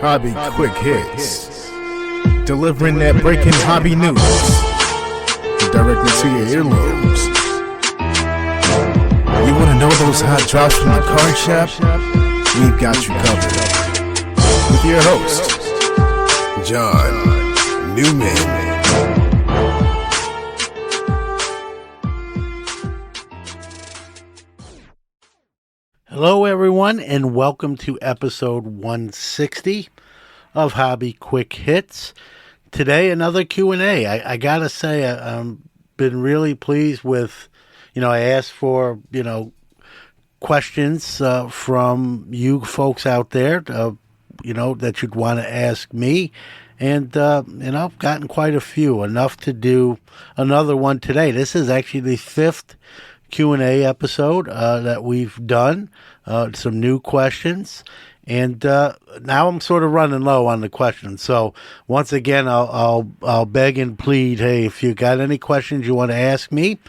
Hobby Quick Hits. Delivering that breaking hobby news directly to your earlobes. You want to know those hot drops from the card shop? We've got you covered. With your host, John Newman. Hello everyone, and welcome to episode 160 of Hobby Quick Hits. Today, another Q&A. I gotta say, I've been really pleased with, I asked for, questions from you folks out there, that you'd want to ask me. And, I've gotten quite a few, enough to do another one today. This is actually the fifth Q&A episode that we've done, some new questions, and now I'm sort of running low on the questions. So once again, I'll beg and plead, hey, if you got any questions you want to ask me,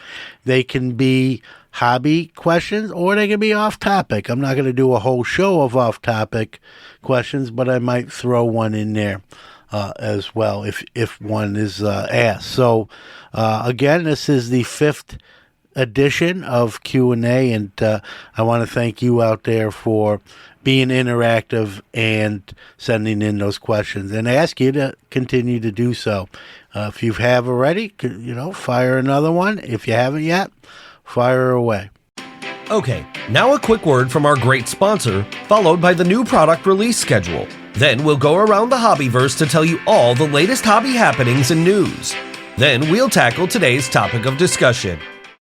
they can be hobby questions or they can be off topic. I'm not going to do a whole show of off topic questions, but I might throw one in there as well if one is asked. So again, this is the fifth edition of Q&A, and I want to thank you out there for being interactive and sending in those questions, and ask you to continue to do so. If you have already, fire another one. If you haven't yet, fire away. Okay, now a quick word from our great sponsor, followed by the new product release schedule. Then we'll go around the Hobbyverse to tell you all the latest hobby happenings and news. Then we'll tackle today's topic of discussion.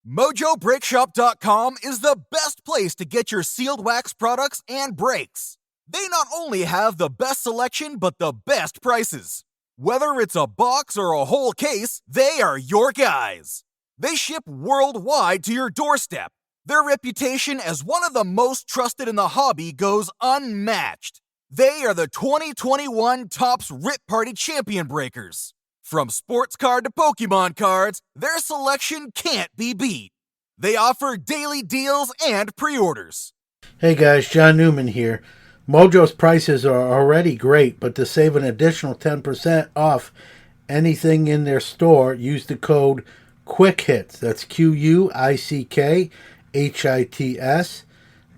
MojoBrakeShop.com is the best place to get your sealed wax products and brakes. They not only have the best selection, but the best prices. Whether it's a box or a whole case, they are your guys. They ship worldwide to your doorstep. Their reputation as one of the most trusted in the hobby goes unmatched. They are the 2021 Topps Rip Party Champion Breakers. From sports card to Pokemon cards, their selection can't be beat. They offer daily deals and pre-orders. Hey guys, John Newman here. Mojo's prices are already great, but to save an additional 10% off anything in their store, use the code QUICKHITS. That's QUICKHITS.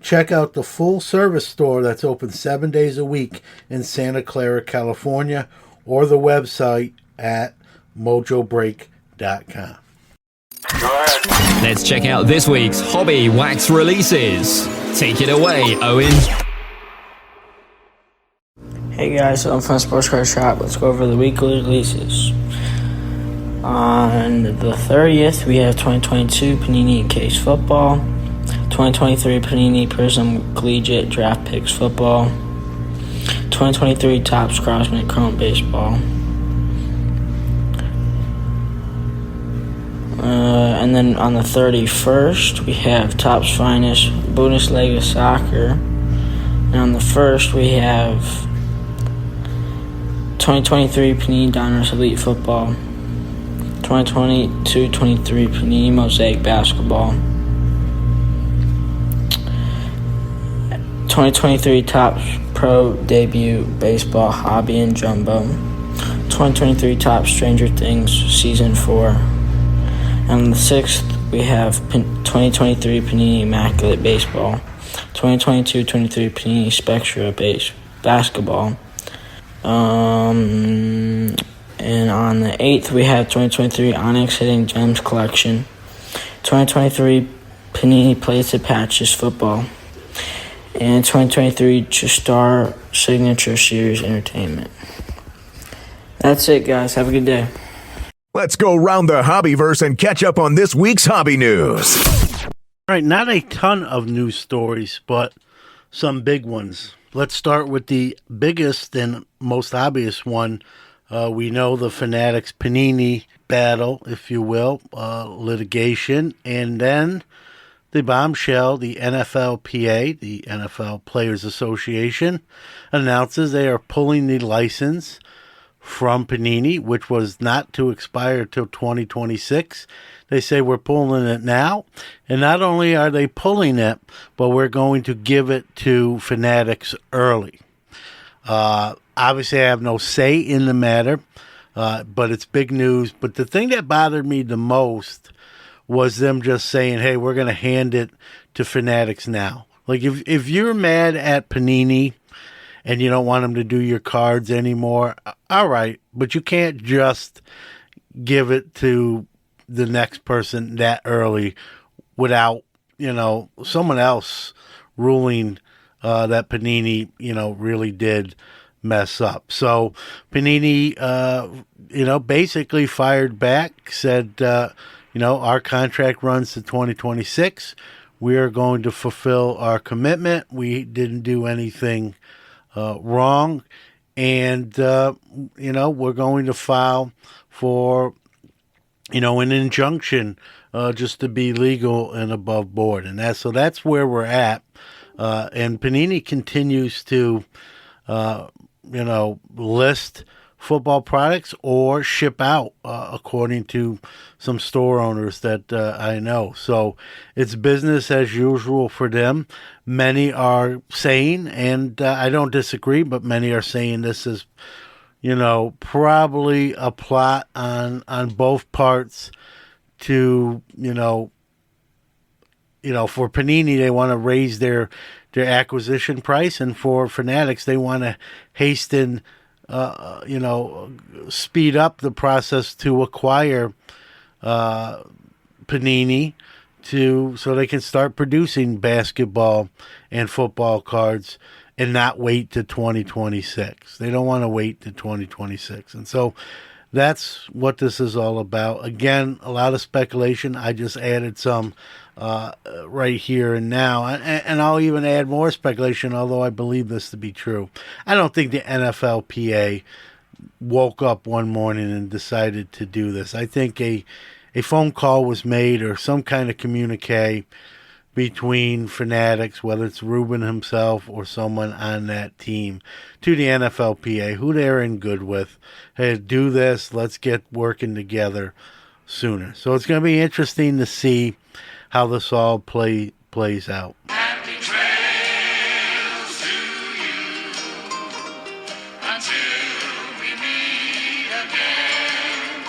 Check out the full service store that's open 7 days a week in Santa Clara, California, or the website at mojobreak.com. Let's check out this week's hobby wax releases. Take it away, Owen. Hey guys, so I'm from Sports Card Shop. Let's go over the weekly releases. On the 30th, we have 2022 Panini Case Football, 2023 Panini Prism Collegiate Draft Picks Football, 2023 Topps Crossman Chrome Baseball. And then on the 31st, we have Topps Finest Bundesliga Soccer. And on the 1st, we have 2023 Panini Donruss Elite Football, 2022-23 Panini Mosaic Basketball, 2023 Topps Pro Debut Baseball Hobby and Jumbo, 2023 Topps Stranger Things Season 4. And on the 6th, we have 2023 Panini Immaculate Baseball, 2022-23 Panini Spectra Basketball. And on the 8th, we have 2023 Onyx Hitting Gems Collection, 2023 Panini Plates and Patches Football, and 2023 Star Signature Series Entertainment. That's it, guys. Have a good day. Let's go round the Hobbyverse and catch up on this week's hobby news. All right, not a ton of news stories, but some big ones. Let's start with the biggest and most obvious one. We know the Fanatics Panini battle, if you will, litigation, and then the bombshell, the NFLPA, the NFL Players Association, announces they are pulling the license from Panini, which was not to expire till 2026. They say we're pulling it now, and not only are they pulling it, but we're going to give it to Fanatics early. Obviously, I have no say in the matter, but it's big news. But the thing that bothered me the most was them just saying, hey, we're going to hand it to Fanatics now. Like, if you're mad at Panini and you don't want them to do your cards anymore, all right, but you can't just give it to the next person that early without, someone else ruling that Panini, really did mess up. So Panini, basically fired back, said, our contract runs to 2026. We are going to fulfill our commitment. We didn't do anything wrong. And, we're going to file for, an injunction just to be legal and above board. And that's where we're at. And Panini continues to, list football products or ship out, according to some store owners that I know. So it's business as usual for them. Many are saying, and I don't disagree, but many are saying this is, probably a plot on both parts to, for Panini, they want to raise their acquisition price, and for Fanatics, they want to hasten, speed up the process to acquire Panini so they can start producing basketball and football cards and not wait to 2026. They don't want to wait to 2026, and so that's what this is all about. Again, a lot of speculation. I just added some right here and now, and I'll even add more speculation, although I believe this to be true. I don't think the NFLPA woke up one morning and decided to do this. I think a phone call was made or some kind of communique between Fanatics, whether it's Ruben himself or someone on that team, to the NFLPA, who they're in good with. Hey, do this. Let's get working together sooner. So it's going to be interesting to see how this all plays out. Happy trails to you until we meet again.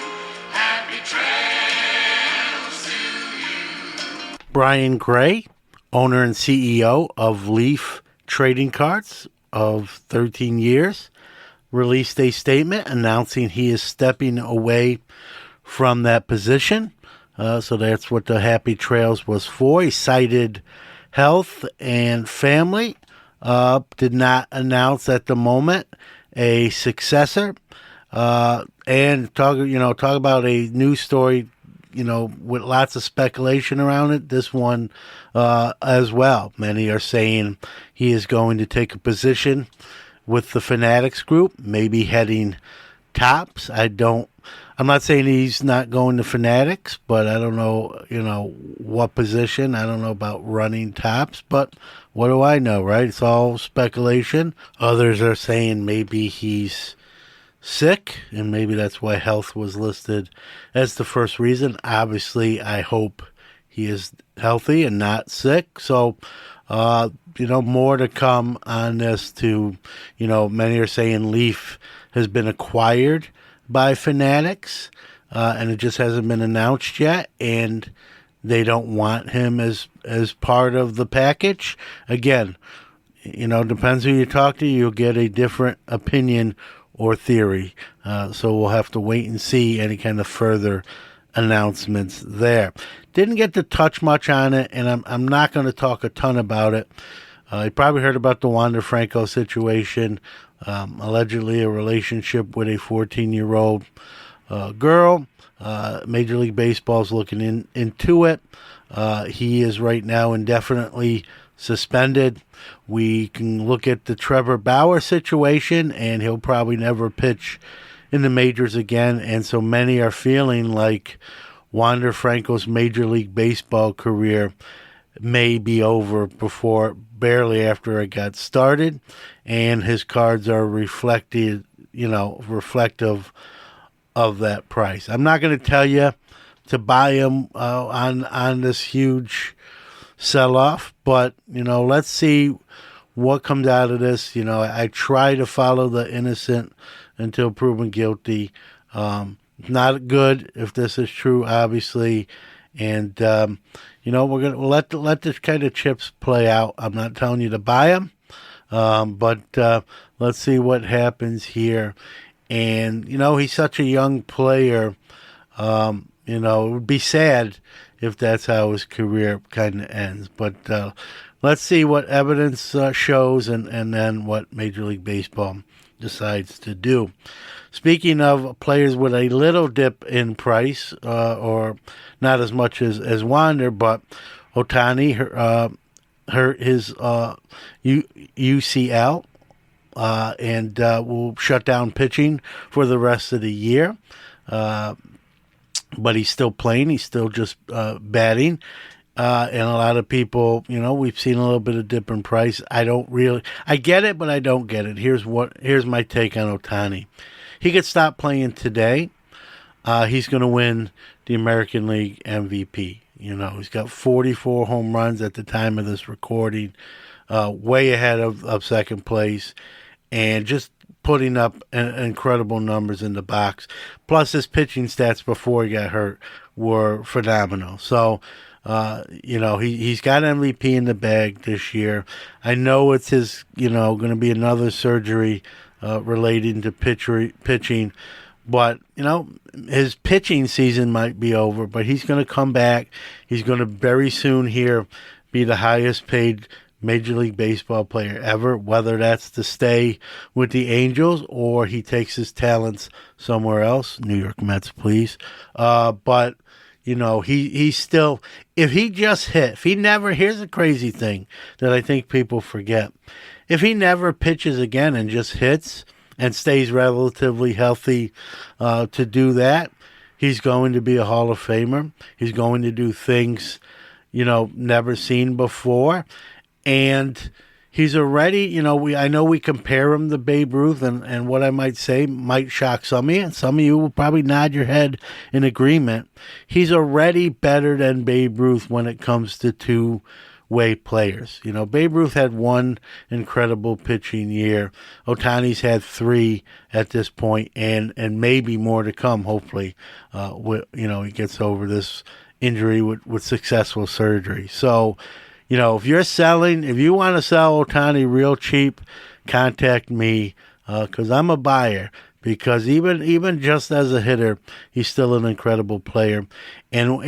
Happy trails to you. Brian Gray, owner and CEO of Leaf Trading Cards of 13 years, released a statement announcing he is stepping away from that position. So that's what the Happy Trails was for. He cited health and family. Did not announce at the moment a successor. And talk about a news story, with lots of speculation around it. This one as well. Many are saying he is going to take a position with the Fanatics group, maybe heading tops. I'm not saying he's not going to Fanatics, but I don't know, what position. I don't know about running tops, but what do I know, right? It's all speculation. Others are saying maybe he's sick, and maybe that's why health was listed as the first reason. Obviously, I hope he is healthy and not sick. So, more to come on this too. Many are saying Leaf has been acquired by Fanatics, and it just hasn't been announced yet, and they don't want him as part of the package. Again, depends who you talk to, you'll get a different opinion or theory. So we'll have to wait and see any kind of further announcements there. Didn't get to touch much on it, and I'm not going to talk a ton about it. You probably heard about the Wander Franco situation. Allegedly a relationship with a 14-year-old girl. Major League Baseball is looking into it. He is right now indefinitely suspended. We can look at the Trevor Bauer situation, and he'll probably never pitch in the majors again. And so many are feeling like Wander Franco's Major League Baseball career may be over barely after it got started, and his cards are reflective of that price. I'm not going to tell you to buy him on this huge sell-off, but let's see what comes out of this. I try to follow the innocent until proven guilty. Not good if this is true, obviously. And, we're going to let this kind of chips play out. I'm not telling you to buy them, but let's see what happens here. And, he's such a young player. It would be sad if that's how his career kind of ends. But let's see what evidence shows and then what Major League Baseball decides to do. Speaking of players with a little dip in price, or not as much as Wander, but Ohtani hurt his UCL and will shut down pitching for the rest of the year. But he's still playing. He's still just batting. And a lot of people, we've seen a little bit of dip in price. I get it, but I don't get it. Here's my take on Ohtani. He could stop playing today. He's going to win the American League MVP. He's got 44 home runs at the time of this recording, way ahead of second place, and just putting up incredible numbers in the box. Plus, his pitching stats before he got hurt were phenomenal. So, he's got MVP in the bag this year. I know it's his, going to be another surgery relating to pitching. But, his pitching season might be over, but he's going to come back. He's going to very soon here be the highest paid Major League Baseball player ever, whether that's to stay with the Angels or he takes his talents somewhere else. New York Mets, please. But, he's still, if he just hit, here's the crazy thing that I think people forget. If he never pitches again and just hits and stays relatively healthy to do that, he's going to be a Hall of Famer. He's going to do things, never seen before. And he's already, I know we compare him to Babe Ruth, and what I might say might shock some of you, and some of you will probably nod your head in agreement. He's already better than Babe Ruth when it comes to two-way players. Babe Ruth had one incredible pitching year. Ohtani's had 3 at this point, and maybe more to come, hopefully. He gets over this injury with successful surgery. So, if you want to sell Ohtani real cheap, contact me, because I'm a buyer. Because even just as a hitter, he's still an incredible player. And,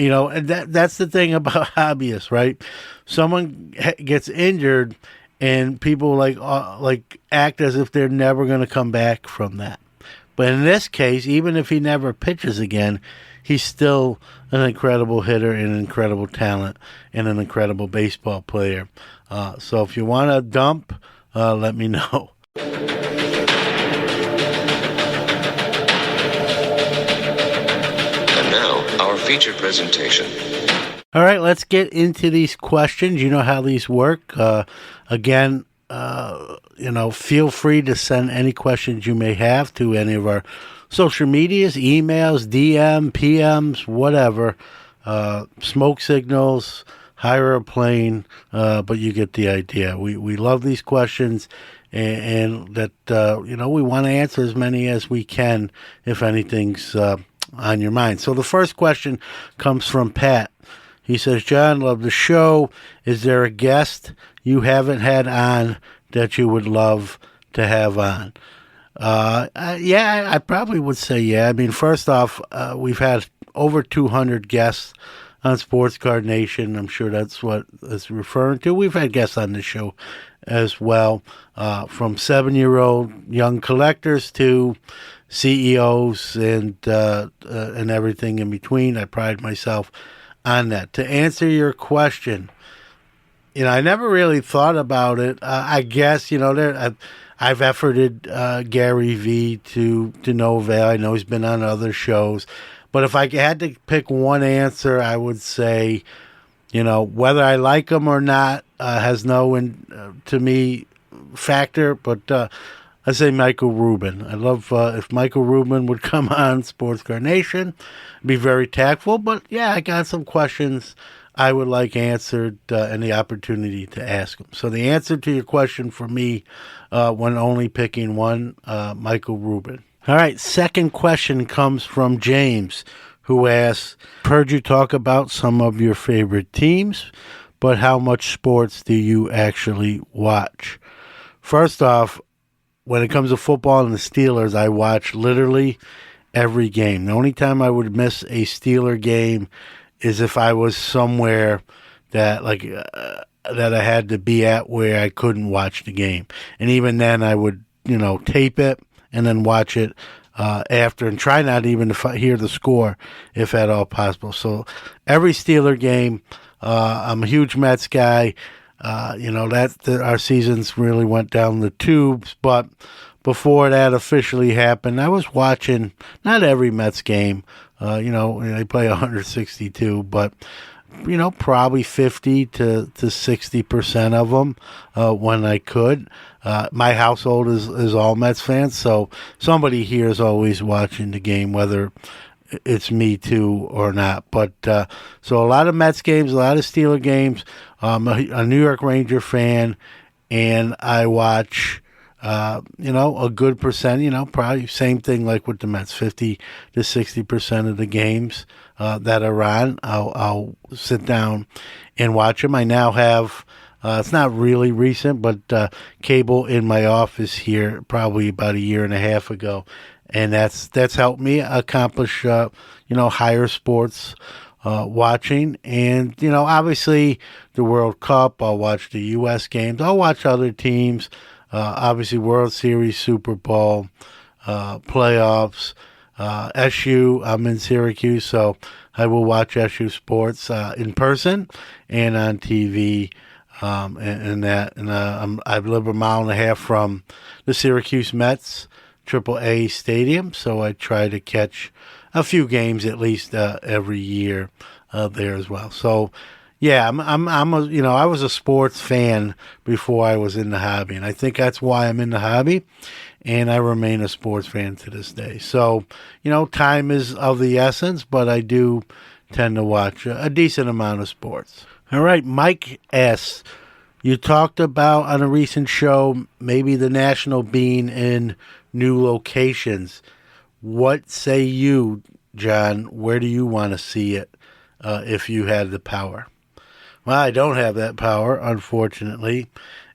that's the thing about hobbyists, right? Someone gets injured and people like act as if they're never going to come back from that. But in this case, even if he never pitches again, he's still an incredible hitter and an incredible talent and an incredible baseball player. So if you want to dump, let me know. And now, our featured presentation. All right, let's get into these questions. You know how these work. Again, feel free to send any questions you may have to any of our social medias, emails, DM, PMs, whatever, smoke signals, hire a plane, but you get the idea. We love these questions, and that, we want to answer as many as we can if anything's on your mind. So the first question comes from Pat. He says, John, love the show. Is there a guest you haven't had on that you would love to have on? Yeah, I probably would say yeah. I mean, first off, we've had over 200 guests on Sports Card Nation. I'm sure that's what it's referring to. We've had guests on the show as well, from 7-year-old young collectors to CEOs and everything in between. I pride myself on that. To answer your question, I never really thought about it. I guess, I've efforted Gary V to no avail. I know he's been on other shows. But if I had to pick one answer, I would say, whether I like him or not has no, to me, factor. But I say Michael Rubin. I love if Michael Rubin would come on Sports Card Nation, be very tactful. But, yeah, I got some questions I would like answered and the opportunity to ask them. So the answer to your question for me, when only picking one, Michael Rubin. All right, second question comes from James, who asks, heard you talk about some of your favorite teams, but how much sports do you actually watch? First off, when it comes to football and the Steelers, I watch literally every game. The only time I would miss a Steeler game is if I was somewhere that that I had to be at where I couldn't watch the game. And even then I would, tape it and then watch it after and try not even to hear the score if at all possible. So every Steeler game, I'm a huge Mets guy. Our seasons really went down the tubes, but before that officially happened, I was watching not every Mets game. They play 162, but probably 50 to 60% of them when I could. My household is all Mets fans, so somebody here is always watching the game, whether it's me too or not. But so a lot of Mets games, a lot of Steeler games. I'm a New York Ranger fan, and I watch a good percent, probably same thing like with the Mets, 50 to 60% of the games that are on, I'll sit down and watch them. I now have, it's not really recent, but cable in my office here probably about a year and a half ago. And that's helped me accomplish, higher sports watching. And, obviously the World Cup, I'll watch the U.S. games. I'll watch other teams. Obviously, World Series, Super Bowl, playoffs, SU. I'm in Syracuse, so I will watch SU sports in person and on TV. I live a mile and a half from the Syracuse Mets AAA stadium, so I try to catch a few games at least every year there as well. So. Yeah, I was a sports fan before I was in the hobby, and I think that's why I'm in the hobby, and I remain a sports fan to this day. So, time is of the essence, but I do tend to watch a decent amount of sports. All right, Mike asks, you talked about on a recent show maybe the National being in new locations. What say you, John? Where do you want to see it if you had the power? Well, I don't have that power, unfortunately,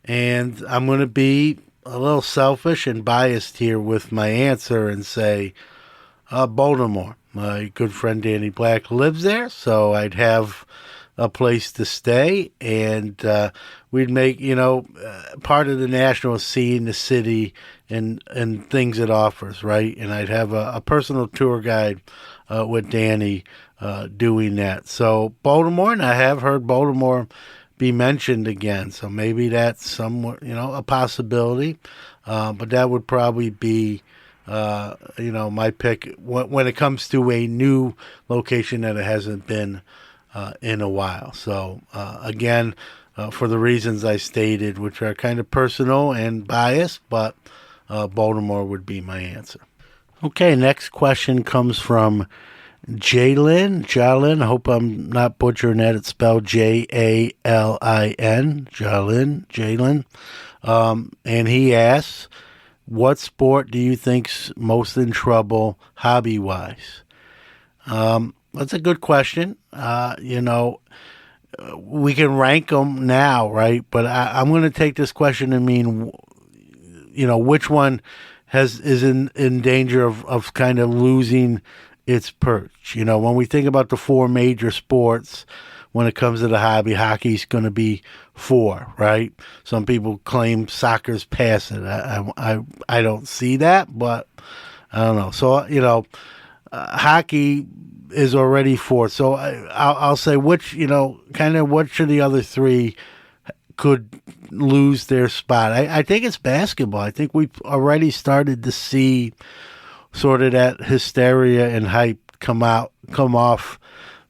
and I'm going to be a little selfish and biased here with my answer and say Baltimore. My good friend Danny Black lives there, so I'd have a place to stay, and we'd make, part of the national scene, the city, and things it offers, right? And I'd have a personal tour guide with Danny doing that. So Baltimore, and I have heard Baltimore be mentioned again, so maybe that's somewhat, a possibility. But that would probably be, my pick when it comes to a new location that it hasn't been in a while. So again, for the reasons I stated, which are kind of personal and biased, but Baltimore would be my answer. Okay, next question comes from Jalen, I hope I'm not butchering that. It's spelled Jalin, Jalen. And he asks, what sport do you think's most in trouble hobby-wise? That's a good question. We can rank them now, right? But I'm going to take this question and mean, which one is in danger of kind of losing its perch. When we think about the four major sports, when it comes to the hobby, hockey's going to be 4, right? Some people claim soccer's past it. I don't see that, but I don't know. So, hockey is already 4. So I'll say which of the other 3 could lose their spot. I think it's basketball. I think we've already started to see sort of that hysteria and hype come off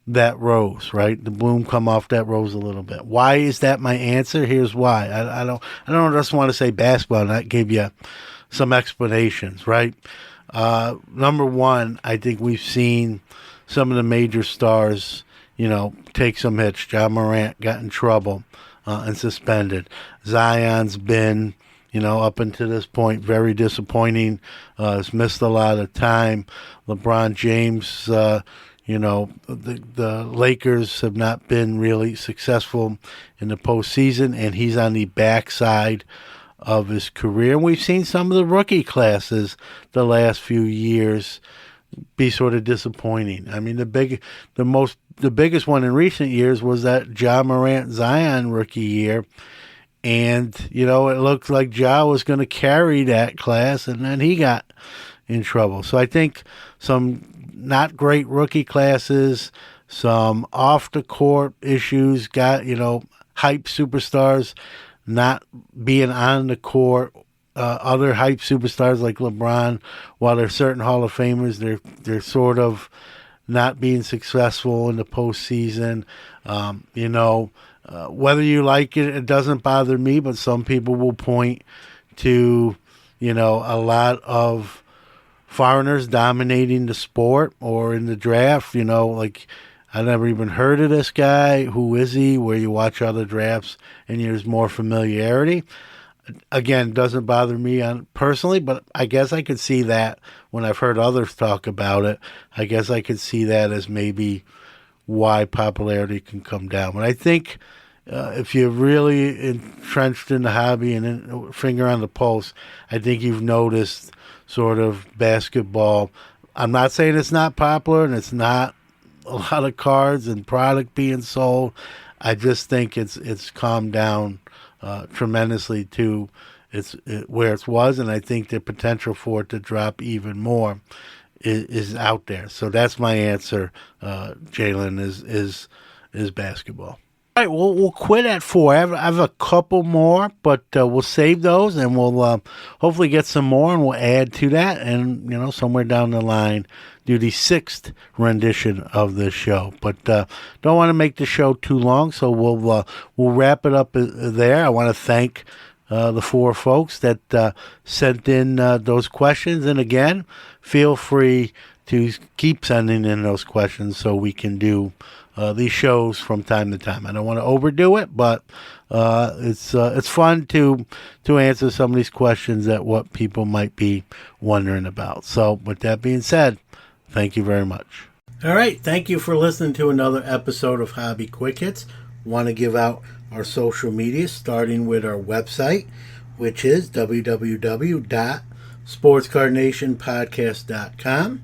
that rose, right? The bloom come off that rose a little bit. Why is that my answer? Here's why. I don't just want to say basketball and not give you some explanations, right? Number one, I think we've seen some of the major stars take some hits. Ja Morant got in trouble and suspended. Zion's been, up until this point, very disappointing. Has missed a lot of time. LeBron James, the Lakers have not been really successful in the postseason, and he's on the backside of his career. And we've seen some of the rookie classes the last few years be sort of disappointing. I mean, the biggest one in recent years was that Ja Morant Zion rookie year. And, it looked like Ja was going to carry that class, and then he got in trouble. So I think some not great rookie classes, some off-the-court issues, got, hype superstars not being on the court, other hype superstars like LeBron, while there's certain Hall of Famers, they're sort of not being successful in the postseason. Whether you like it, it doesn't bother me, but some people will point to, a lot of foreigners dominating the sport or in the draft, like I never even heard of this guy. Who is he? Where you watch other drafts and there's more familiarity. Again, doesn't bother me personally, but I guess I could see that when I've heard others talk about it. I guess I could see that as maybe why popularity can come down. But I think if you're really entrenched in the hobby and finger on the pulse, I think you've noticed sort of basketball. I'm not saying it's not popular and it's not a lot of cards and product being sold. I just think it's calmed down tremendously to where it was, and I think the potential for it to drop even more is out there. So that's my answer, Jalen, is basketball. All right, we'll quit at 4. I have a couple more, but we'll save those, and we'll hopefully get some more, and we'll add to that, and somewhere down the line do the 6th rendition of this show. But don't want to make the show too long, so we'll wrap it up there. I want to thank the 4 folks that sent in those questions, and again, feel free to keep sending in those questions so we can do these shows from time to time. I don't want to overdo it, but it's fun to answer some of these questions that what people might be wondering about. So with that being said, thank you very much. All right, thank you for listening to another episode of Hobby Quick Hits. Want to give out our social media, starting with our website, which is www.sportscardnationpodcast.com.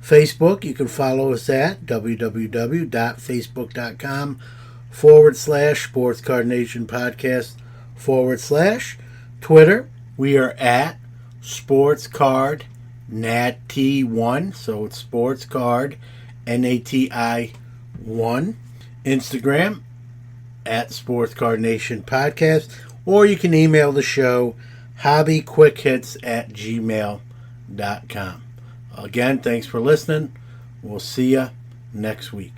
Facebook, you can follow us at www.facebook.com/SportsCardNationPodcast/. Twitter, we are at SportsCardNati1, so it's SportsCard NATI1. Instagram, at SportsCardNationPodcast, or you can email the show, hobbyquickhits@gmail.com. Again, thanks for listening. We'll see you next week.